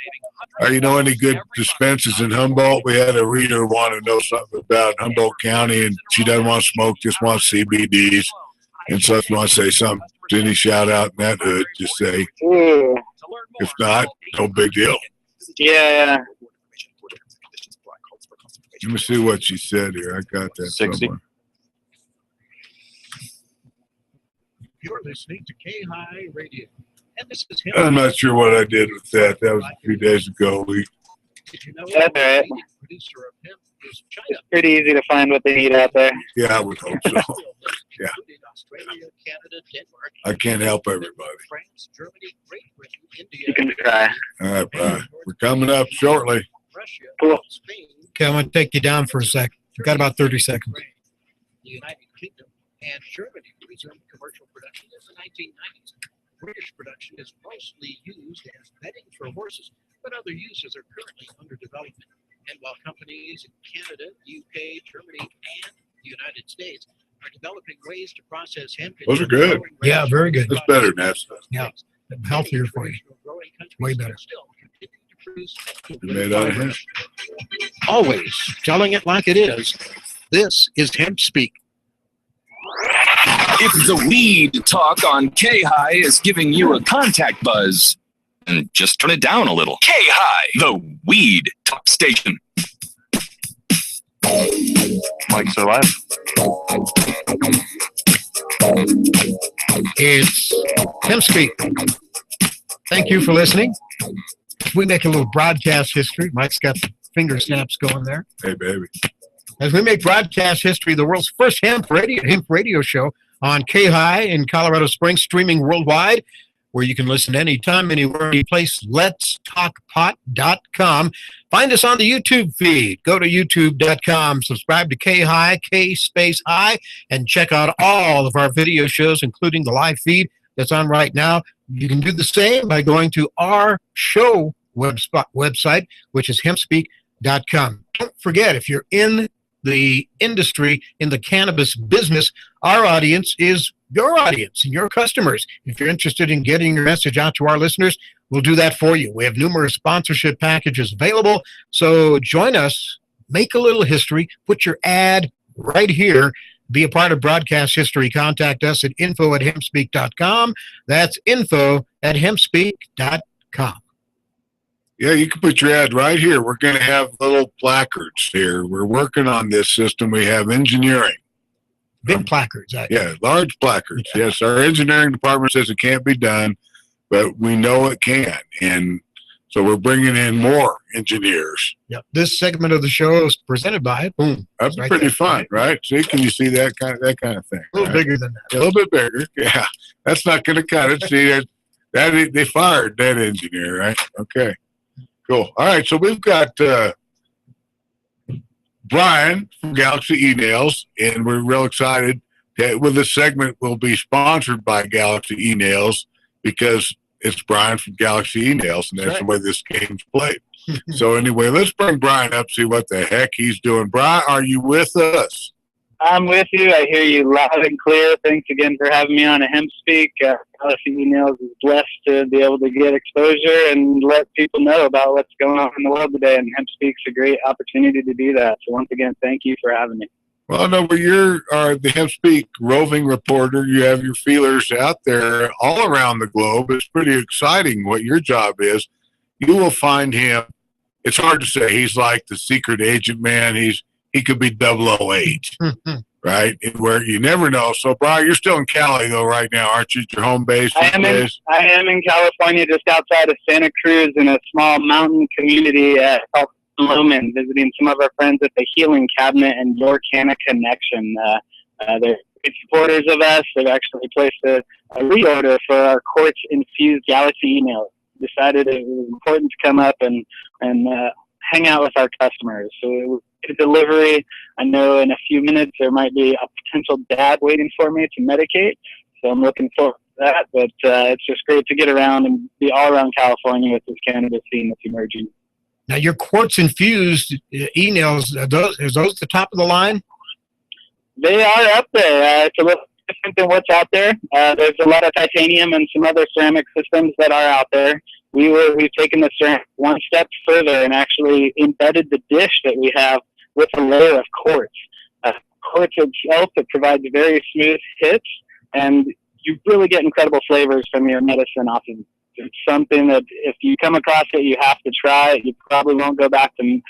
Speaker 5: You know any good dispensaries in Humboldt? We had a reader want to know something about Humboldt County, and she doesn't want to smoke, just wants CBDs. And so if you want to say something, any shout out in that hood, just say.
Speaker 6: Ooh.
Speaker 5: If not, no big deal.
Speaker 6: Yeah.
Speaker 5: Let me see what she said here. I got that
Speaker 7: 60.
Speaker 5: somewhere.
Speaker 3: You're listening to K-High Radio. And this is
Speaker 5: I'm not sure what I did with that. That was a few days ago.
Speaker 6: That's all right. It's pretty easy to find what they need out there.
Speaker 5: Yeah, I would hope so. Yeah. I can't help everybody.
Speaker 6: You can try.
Speaker 5: All right, bye. We're coming up shortly.
Speaker 6: Cool.
Speaker 3: Okay, I'm going to take you down for a sec. You've got about 30 seconds.
Speaker 1: The United Kingdom and Germany resumed commercial production in the 1990s. British production is mostly used as bedding for horses, but other uses are currently under development. And while companies in Canada, UK, Germany, and the United States are developing ways to process hemp,
Speaker 5: Those are good.
Speaker 3: Yeah, very good.
Speaker 5: It's better than that stuff.
Speaker 3: Yeah, healthier for you. Way better.
Speaker 5: Made out of hemp.
Speaker 3: Always telling it like it is. This is HempSpeak.
Speaker 2: If the weed talk on K-High is giving you a contact buzz, just turn it down a little. K-High, the weed talk station.
Speaker 7: Mike's alive.
Speaker 3: It's HempSpeak. Thank you for listening. We make a little broadcast history. Mike's got the finger snaps going there.
Speaker 5: Hey, baby.
Speaker 3: As we make broadcast history, the world's first hemp radio show on K-High in Colorado Springs, streaming worldwide, where you can listen anytime, anywhere, any place. Let'sTalkPot.com. Find us on the YouTube feed. Go to YouTube.com. Subscribe to K-High, K-High, and check out all of our video shows, including the live feed that's on right now. You can do the same by going to our show website, which is HempSpeak.com. Don't forget, if you're in the industry, in the cannabis business, our audience is your audience and your customers. If you're interested in getting your message out to our listeners, we'll do that for you. We have numerous sponsorship packages available. So join us, make a little history, put your ad right here, be a part of broadcast history, contact us at info@hempspeak.com. That's info@hempspeak.com.
Speaker 5: Yeah, you can put your ad right here. We're going to have little placards here. We're working on this system. We have engineering.
Speaker 3: Big placards.
Speaker 5: Yeah, large placards. Yes, our engineering department says it can't be done, but we know it can. And so we're bringing in more engineers.
Speaker 3: Yep. This segment of the show is presented by Boom.
Speaker 5: That'd be
Speaker 3: Right
Speaker 5: pretty
Speaker 3: there.
Speaker 5: fun, right? See, can you see that kind of thing?
Speaker 3: A little
Speaker 5: right?
Speaker 3: bigger than that.
Speaker 5: A little bit bigger. Yeah, that's not going to cut it. See, that they fired that engineer, right? Okay, cool. All right, so we've got Brian from Galaxy Emails, and we're real excited that with this segment will be sponsored by Galaxy Emails because it's Brian from Galaxy Emails, and that's the way this game's played. So anyway, let's bring Brian up, see what the heck he's doing. Brian, are you with us?
Speaker 11: I'm with you. I hear you loud and clear. Thanks again for having me on a HempSpeak. Galaxy Emails is blessed to be able to get exposure and let people know about what's going on in the world today, and HempSpeak's a great opportunity to do that. So once again, thank you for having me.
Speaker 5: Well, no, but you're the HempSpeak roving reporter. You have your feelers out there all around the globe. It's pretty exciting what your job is. You will find him. It's hard to say. He's like the secret agent man. He could be 008, right? Where you never know. So, Brian, you're still in Cali, though, right now, aren't you? At your home base?
Speaker 11: I am in California, just outside of Santa Cruz, in a small mountain community called Loman, visiting some of our friends at the Healing Cabinet and Your Canna Connection. They're great supporters of us. They've actually placed a reorder for our quartz-infused Galaxy email. Decided it was important to come up and hang out with our customers. So it was a delivery. I know in a few minutes there might be a potential dad waiting for me to medicate. So I'm looking forward to that. But it's just great to get around and be all around California with this cannabis scene that's emerging.
Speaker 3: Now, your quartz-infused emails, are those the top of the line?
Speaker 11: They are up there. It's a little different than what's out there. There's a lot of titanium and some other ceramic systems that are out there. We've taken the ceramic one step further and actually embedded the dish that we have with a layer of quartz. Quartz itself, it provides very smooth hits, and you really get incredible flavors from your medicine off of it. It's something that if you come across it, you have to try it. You probably won't go back to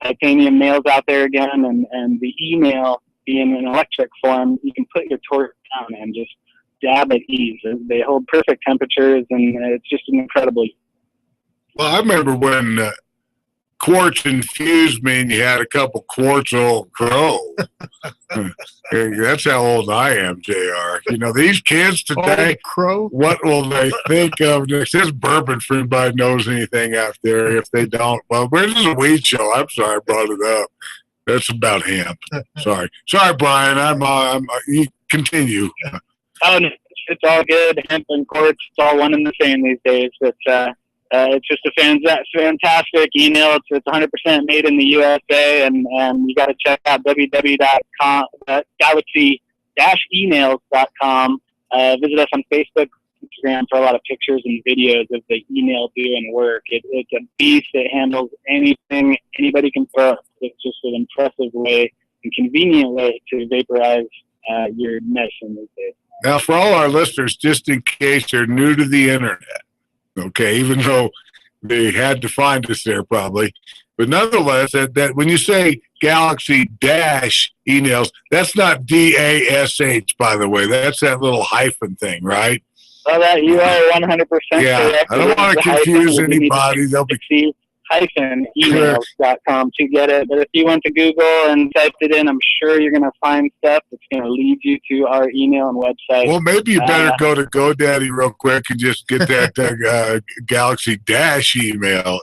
Speaker 11: titanium nails out there again. And the email being in electric form, you can put your torch down and just dab at ease. They hold perfect temperatures, and it's just an incredible.
Speaker 5: Well, I remember when quartz infused mean you had a couple quarts old crow. That's how old I am, JR. You know, these kids today,
Speaker 3: crow.
Speaker 5: What will they think of next? This bourbon for anybody knows anything out there. If they don't, well, this is a weed show. I'm sorry I brought it up. That's about hemp. Sorry, Brian. You continue.
Speaker 11: Oh, no, it's all good. Hemp and quartz, it's all one and the same these days. It's just a fantastic email. It's 100% made in the USA, and you got to check out www.galaxy-emails.com. Visit us on Facebook, Instagram for a lot of pictures and videos of the email doing work. It's a beast. It handles anything anybody can throw. It's just an impressive way and convenient way to vaporize your medicine these days.
Speaker 5: Now, for all our listeners, just in case they're new to the internet, okay, even though they had to find us there probably, but nonetheless, that when you say Galaxy Dash emails, that's not DASH, by the way. That's that little hyphen thing, right?
Speaker 11: Well, that you are 100% correct.
Speaker 5: I don't want to confuse anybody. They'll be
Speaker 11: emails.com to get it. But if you went to Google and typed it in, I'm sure you're going to find stuff that's going to lead you to our email and website.
Speaker 5: Well, maybe you better go to GoDaddy real quick and just get that Galaxy Dash email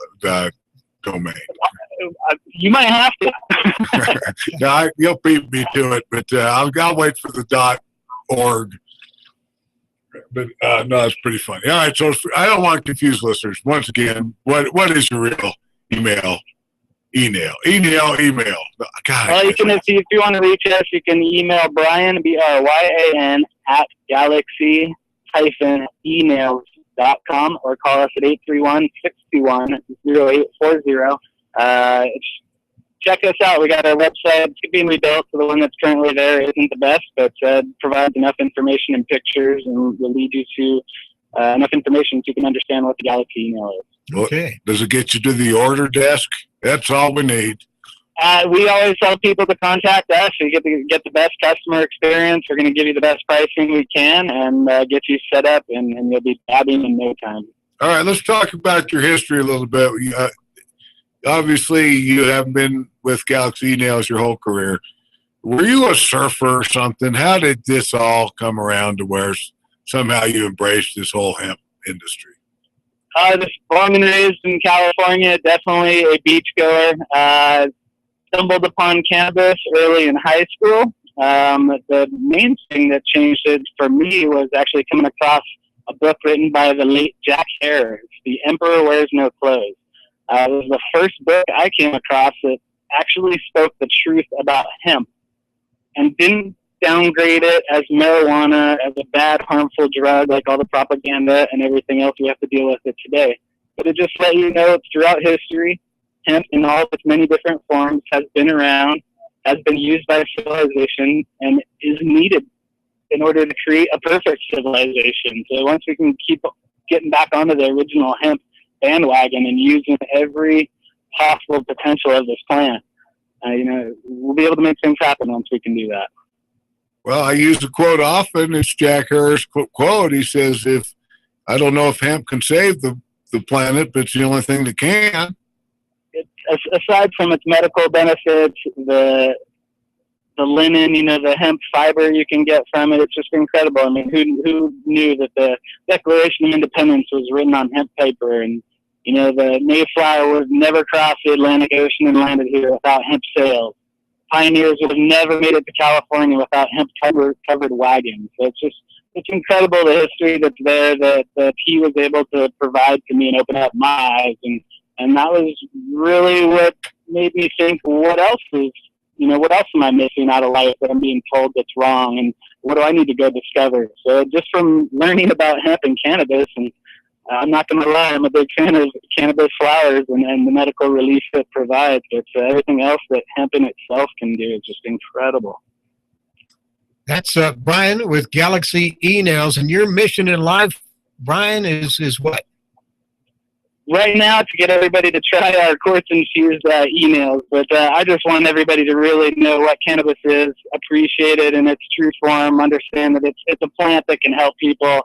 Speaker 5: domain.
Speaker 11: You might have to.
Speaker 5: No, you'll beat me to it, but I'll wait for the .org. But no, it's pretty funny. All right, so I don't want to confuse listeners. Once again, what is your real email? Email. God.
Speaker 11: Well, if you want to reach us, you can email Brian, BRYAN, @galaxy-emails.com, or call us at 831-621-0840. check us out. We got our website. It's being rebuilt, so the one that's currently there isn't the best, but provides enough information and pictures, and will lead you to enough information so you can understand what the Galaxy email is.
Speaker 3: Okay.
Speaker 5: Does it get you to the order desk? That's all we need.
Speaker 11: We always tell people to contact us. You get the best customer experience. We're going to give you the best pricing we can and get you set up, and you'll be dabbing in no time.
Speaker 5: All right, let's talk about your history a little bit. Obviously, you haven't been with Galaxy Nails your whole career. Were you a surfer or something? How did this all come around to where somehow you embraced this whole hemp industry?
Speaker 11: Just born and raised in California, definitely a beachgoer. Stumbled upon cannabis early in high school. The main thing that changed it for me was actually coming across a book written by the late Jack Hare. It's The Emperor Wears No Clothes. It was the first book I came across that actually spoke the truth about hemp and didn't downgrade it as marijuana, as a bad, harmful drug like all the propaganda and everything else we have to deal with it today. But it just let you know throughout history, hemp in all of its many different forms has been around, has been used by civilization, and is needed in order to create a perfect civilization. So once we can keep getting back onto the original hemp bandwagon and using every possible potential of this plant, we'll be able to make things happen once we can do that.
Speaker 5: Well, I use the quote often. It's Jack Hare's quote. He says, I don't know if hemp can save the planet, but it's the only thing that can.
Speaker 11: Aside from its medical benefits, the linen, the hemp fiber you can get from it, it's just incredible. I mean, who knew that the Declaration of Independence was written on hemp paper, and the Mayflower would have never crossed the Atlantic Ocean and landed here without hemp sails. Pioneers would have never made it to California without hemp covered wagons. So it's incredible the history that's there that he was able to provide to me and open up my eyes, and that was really what made me think, what else am I missing out of life that I'm being told that's wrong, and what do I need to go discover? So just from learning about hemp and cannabis, and I'm not going to lie, I'm a big fan of cannabis flowers and the medical relief it provides. But everything else that hemp in itself can do is just incredible.
Speaker 3: That's Brian with Galaxy E-Nails, and your mission in life, Brian, is what?
Speaker 11: Right now, to get everybody to try our quartz-infused e-nails, but I just want everybody to really know what cannabis is, appreciate it in its true form, understand that it's a plant that can help people,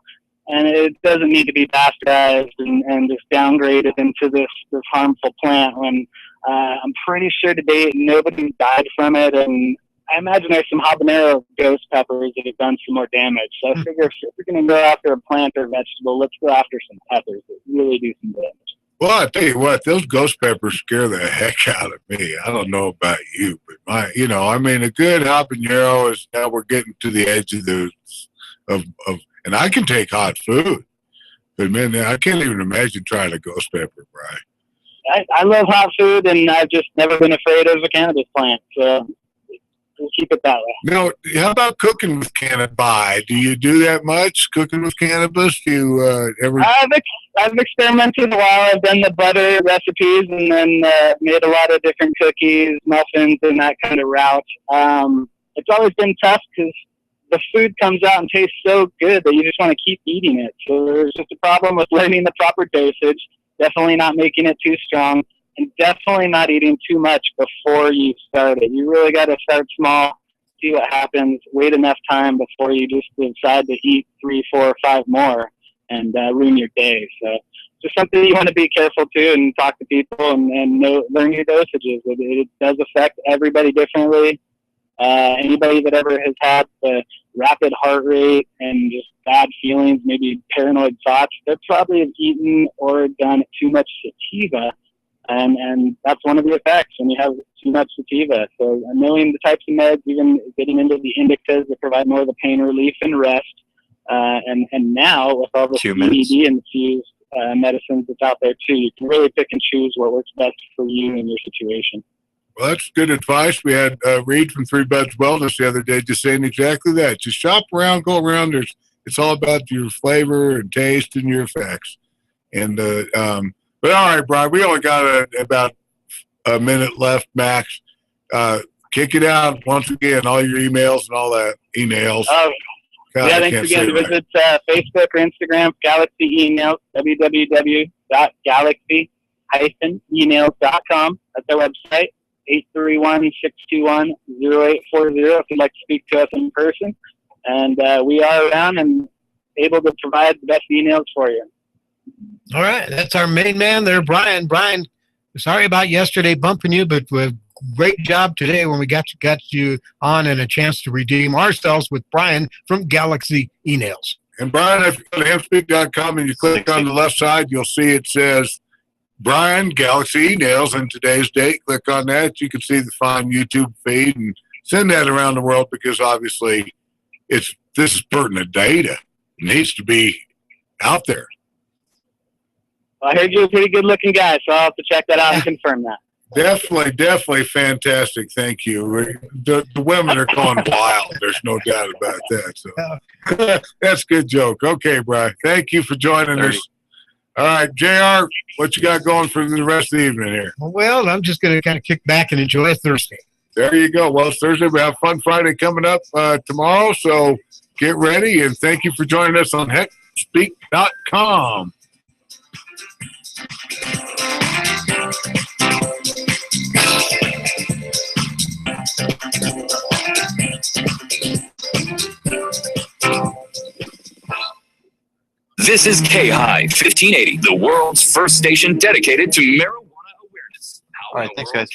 Speaker 11: and it doesn't need to be bastardized and just downgraded into this harmful plant. When I'm pretty sure to date nobody died from it, and I imagine there's some habanero ghost peppers that have done some more damage. So I figure if we're going to go after a plant or vegetable, let's go after some peppers that really do some damage.
Speaker 5: Well, I tell you what, those ghost peppers scare the heck out of me. I don't know about you, but a good habanero is, now we're getting to the edge of and I can take hot food, but man, I can't even imagine trying a ghost pepper, Brian.
Speaker 11: I love hot food, and I've just never been afraid of a cannabis plant, so we'll keep it that way.
Speaker 5: No, how about cooking with cannabis? Do you do that much, cooking with cannabis? Do you ever?
Speaker 11: I've experimented a while. I've done the butter recipes and then made a lot of different cookies, muffins, and that kind of route. It's always been tough because the food comes out and tastes so good that you just want to keep eating it. So there's just a problem with learning the proper dosage, definitely not making it too strong, and definitely not eating too much before you start it. You really got to start small, see what happens, wait enough time before you just decide to eat 3, 4, 5 more and ruin your day. So just something you want to be careful to and talk to people and learn your dosages. It does affect everybody differently. Anybody that ever has had the rapid heart rate and just bad feelings, maybe paranoid thoughts, they probably have eaten or done too much sativa. And that's one of the effects when you have too much sativa. So knowing the types of meds, even getting into the indicas that provide more of the pain relief and rest. And now with all the CBD infused medicines that's out there too, you can really pick and choose what works best for you and your situation.
Speaker 5: Well, that's good advice. We had Reed from Three Buds Wellness the other day just saying exactly that. Just shop around, go around. It's all about your flavor and taste and your effects. And but all right, Brian, we only got about a minute left max. kick it out once again, all your emails and all that. Emails. God,
Speaker 11: yeah, thanks again. Visit Facebook or Instagram, Galaxy Emails, www.galaxy-emails.com. That's our website, 831-621-0840 if you'd like to speak to us in person. And we are around and able to provide the best emails for you.
Speaker 3: All right. That's our main man there, Brian. Brian, sorry about yesterday bumping you, but great job today when we got you on and a chance to redeem ourselves with Brian from Galaxy Emails.
Speaker 5: And Brian, if you go to HempSpeak.com and you click on the left side, you'll see it says Brian Galaxy Emails and today's date. Click on that. You can see the fine YouTube feed and send that around the world because obviously this is pertinent data. It needs to be out there.
Speaker 11: Well, I heard you're a pretty good-looking guy, so I'll have to check that out and confirm that.
Speaker 5: Definitely fantastic. Thank you. The women are going wild. There's no doubt about that. So that's a good joke. Okay, Brian. Thank you for joining us. All right, JR, what you got going for the rest of the evening here?
Speaker 3: Well, I'm just going to kind of kick back and enjoy Thursday.
Speaker 5: There you go. Well, it's Thursday. We have Fun Friday coming up tomorrow, so get ready. And thank you for joining us on HempSpeak.com.
Speaker 2: This is K-High 1580, the world's first station dedicated to marijuana awareness.
Speaker 7: All right, thanks, guys.